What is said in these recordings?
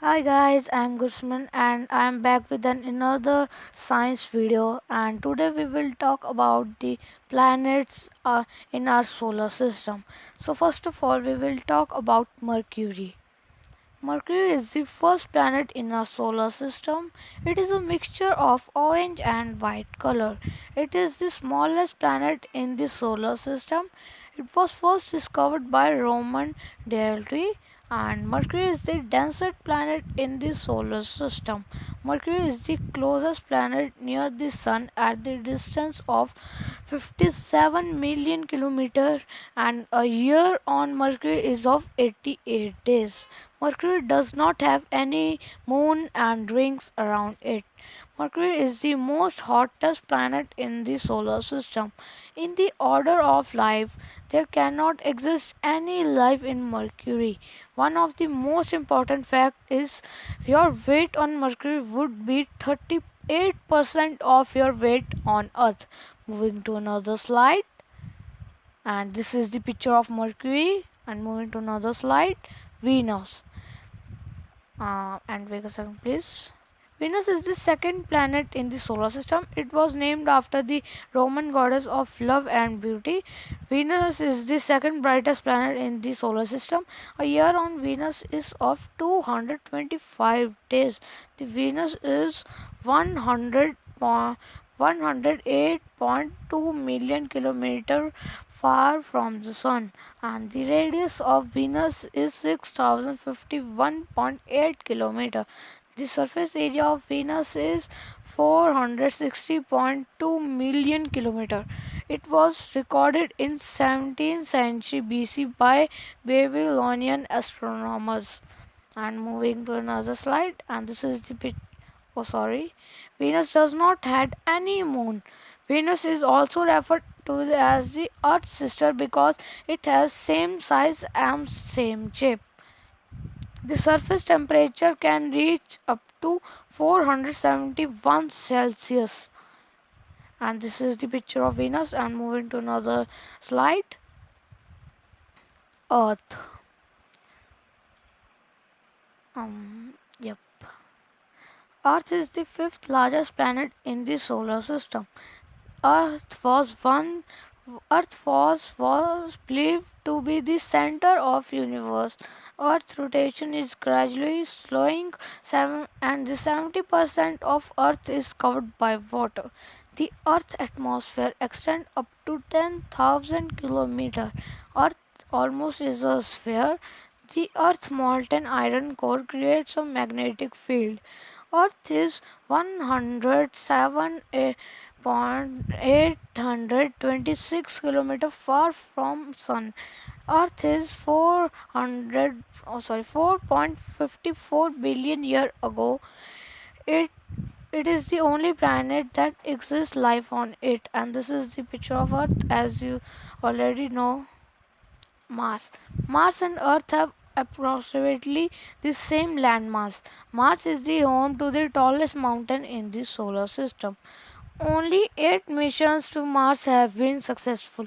Hi guys, I'm Gusman and I'm back with another science video, and today we will talk about the planets in our solar system. So first of all we will talk about Mercury. Mercury is the first planet in our solar system. It is a mixture of orange and white color. It is the smallest planet in the solar system. It was first discovered by Roman Daly, and Mercury is the densest planet in the solar system. Mercury is the closest planet near the Sun at the distance of 57 million kilometers, and a year on Mercury is of 88 days. Mercury does not have any moon and rings around it. Mercury is the most hottest planet in the solar system. In the order of life, there cannot exist any life in Mercury. One of the most important facts is your weight on Mercury would be 38% of your weight on Earth. Moving to another slide, and this is the picture of Mercury. And moving to another slide, Venus. And wait a second, please. Venus is the second planet in the solar system. It was named after the Roman goddess of love and beauty. Venus is the second brightest planet in the solar system. A year on Venus is of 225 days. The Venus is 108.2 million kilometers far from the sun, and the radius of Venus is 6051.8 kilometers. The surface area of Venus is 460.2 million kilometers. It was recorded in 17th century BC by Babylonian astronomers. And moving to another slide, and this is the oh sorry, Venus does not had any moon. Venus is also referred to as the Earth's sister because it has same size and same shape. The surface temperature can reach up to 471 Celsius. And this is the picture of Venus. And moving to another slide, Earth. Yep. Earth is the fifth largest planet in the solar system. Earth was one Earth was believed to be the center of universe. Earth's rotation is gradually slowing, and the 70% of Earth is covered by water. The Earth's atmosphere extends up to 10,000 kilometers. Earth almost is a sphere. The Earth's molten iron core creates a magnetic field. Earth is 107 826 kilometers far from Sun. Earth is 4.54 billion years ago. It it is the only planet that exists life on it, and this is the picture of Earth. As you already know, Mars. Mars and Earth have approximately the same landmass. Mars is the home to the tallest mountain in the solar system. Only 8 missions to Mars have been successful.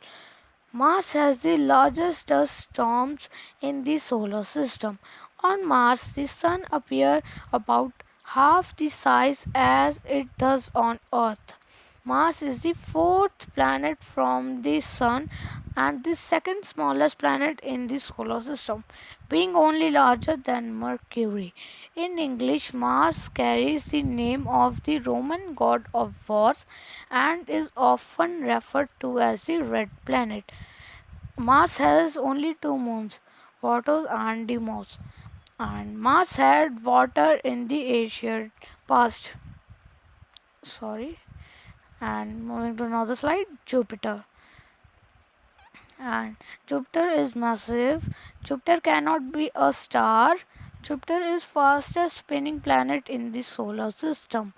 Mars has the largest dust storms in the solar system. On Mars, the sun appears about half the size as it does on Earth. Mars is the fourth planet from the Sun and the second smallest planet in the solar system, being only larger than Mercury. In English, Mars carries the name of the Roman god of wars and is often referred to as the Red Planet. Mars has only two moons, Vatos and Deimos, and Mars had water in the ancient past. Sorry. And moving to another slide, Jupiter. And Jupiter is massive. Jupiter cannot be a star. Jupiter is fastest spinning planet in the solar system.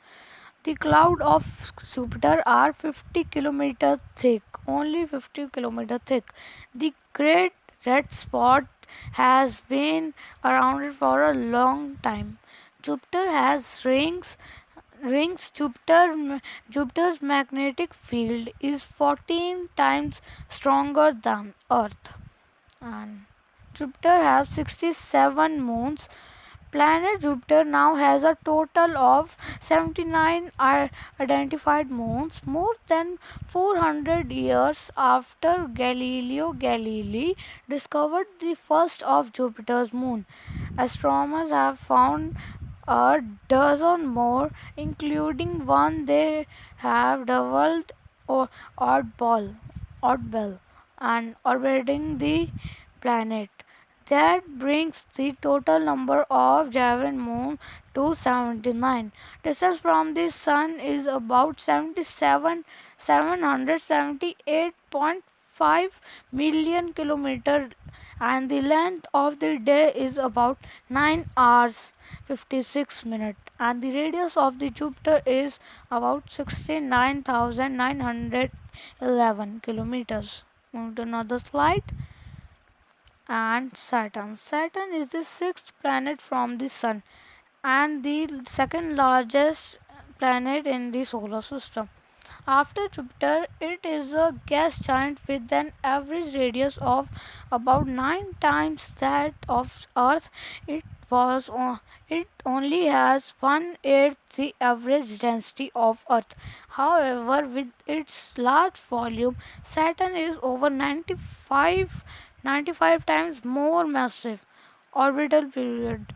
The cloud of Jupiter are 50 kilometers thick, only 50 kilometers thick. The great red spot has been around for a long time. Jupiter has rings. Jupiter's magnetic field is 14 times stronger than Earth. And Jupiter has 67 moons. Planet Jupiter now has a total of 79 identified moons, more than 400 years after Galileo Galilei discovered the first of Jupiter's moon. Astronomers have found a dozen more, including one they have doubled or oddball, oddball and orbiting the planet. That brings the total number of Javan moons to 79. Distance from the sun is about 778.5 million kilometers, and the length of the day is about 9 hours 56 minutes, and the radius of the Jupiter is about 69,911 kilometers. Move to another slide. And Saturn. Saturn is the sixth planet from the Sun and the second largest planet in the solar system. After Jupiter, it is a gas giant with an average radius of about 9 times that of Earth. It was it only has one-eighth the average density of Earth. However, with its large volume, Saturn is over 95 times more massive. Orbital period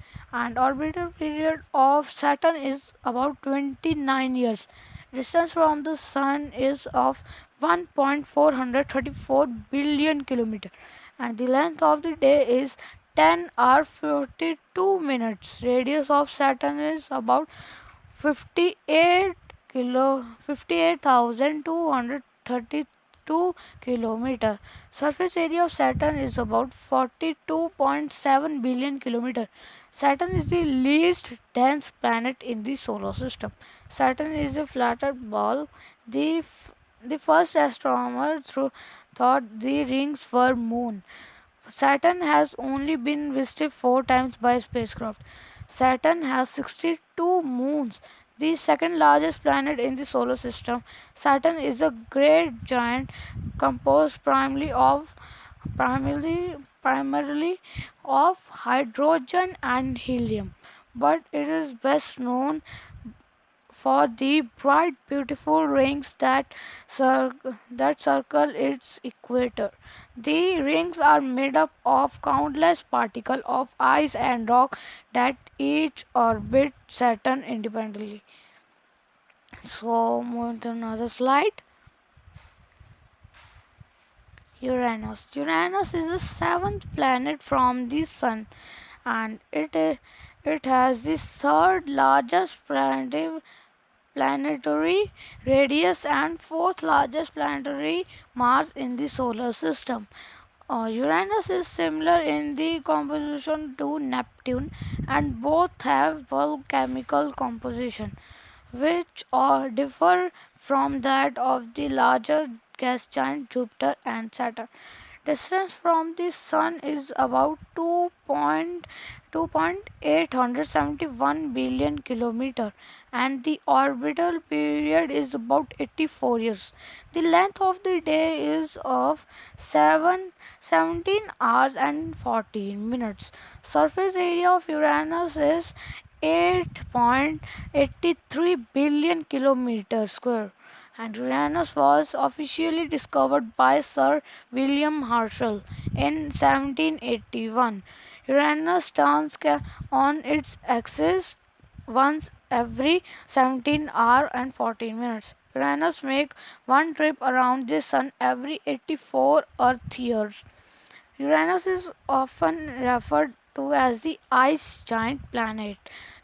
of Saturn is about 29 years. Distance from the sun is of 1.434 billion kilometers, and the length of the day is 10 hours 42 minutes. Radius of Saturn is about 58,232 kilometer. Surface area of Saturn is about 42.7 billion kilometer. Saturn is the least dense planet in the solar system. Saturn is a flatter ball. The first astronomer thought the rings were moon. Saturn has only been visited 4 times by spacecraft. Saturn has 62 moons, the second largest planet in the solar system. Saturn is a great giant composed primarily of hydrogen and helium, but it is best known for the bright, beautiful rings that circle its equator. The rings are made up of countless particles of ice and rock that each orbit Saturn independently. So, move to another slide. Uranus. Uranus is the seventh planet from the Sun, and it has the third largest planetary radius and fourth largest planetary mass in the solar system. Uranus is similar in the composition to Neptune, and both have chemical composition which differ from that of the larger gas giant Jupiter and Saturn. Distance from the Sun is about 2.871 billion kilometers, and the orbital period is about 84 years. The length of the day is of 17 hours and 14 minutes. Surface area of Uranus is 8.83 billion kilometers square, and Uranus was officially discovered by Sir William Herschel in 1781. Uranus turns on its axis once every 17 hours and 14 minutes. Uranus makes one trip around the sun every 84 Earth years. Uranus is often referred to as the ice giant planet.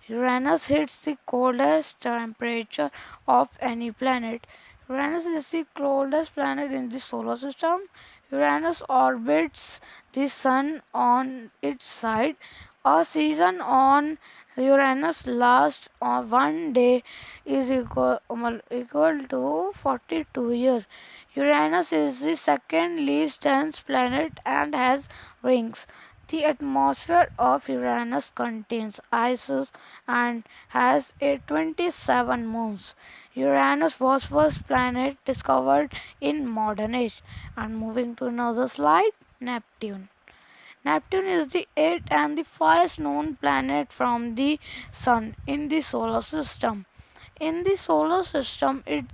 Uranus hits the coldest temperature of any planet. Uranus is the coldest planet in the solar system. Uranus orbits the sun on its side. A season on Uranus lasts one day is equal to 42 years. Uranus is the second least dense planet and has rings. The atmosphere of Uranus contains ices and has 27 moons. Uranus was first planet discovered in modern age. And moving to another slide, Neptune. Neptune is the eighth and the farthest known planet from the Sun in the solar system. In the solar system, it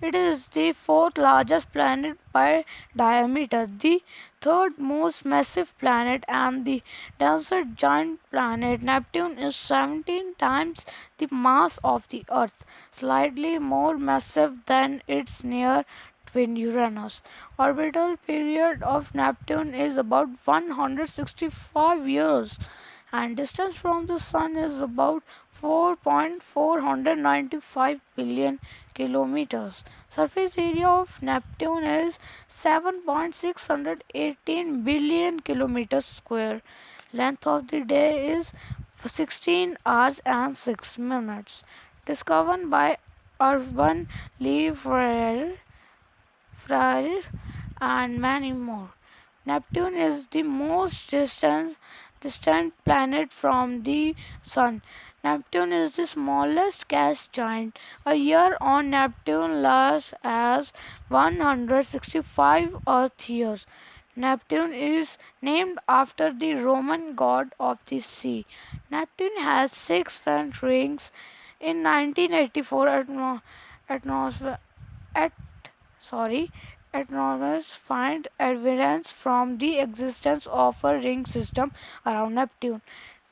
is the fourth largest planet by diameter, the third most massive planet, and the densest giant planet. Neptune is 17 times the mass of the Earth, slightly more massive than its near twin Uranus. Orbital period of Neptune is about 165 years and distance from the sun is about 4.495 billion kilometers. Surface area of Neptune is 7.618 billion kilometers square. Length of the day is 16 hours and 6 minutes. Discovered by Urban Lee Frere and many more. Neptune is the most distant planet from the Sun. Neptune is the smallest gas giant. A year on Neptune lasts as 165 Earth years. Neptune is named after the Roman god of the sea. Neptune has six faint rings. In 1984, atmosphere, at sorry, astronomers find evidence from the existence of a ring system around Neptune.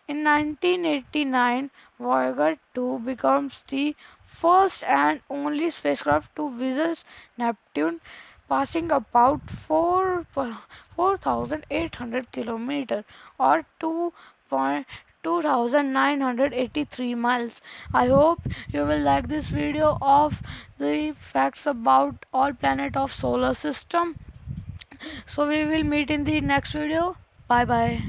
In 1989, Voyager 2 becomes the first and only spacecraft to visit Neptune, passing about 4,800 kilometers or 2,983 miles. I hope you will like this video of the facts about all planet of solar system. So we will meet in the next video. Bye bye.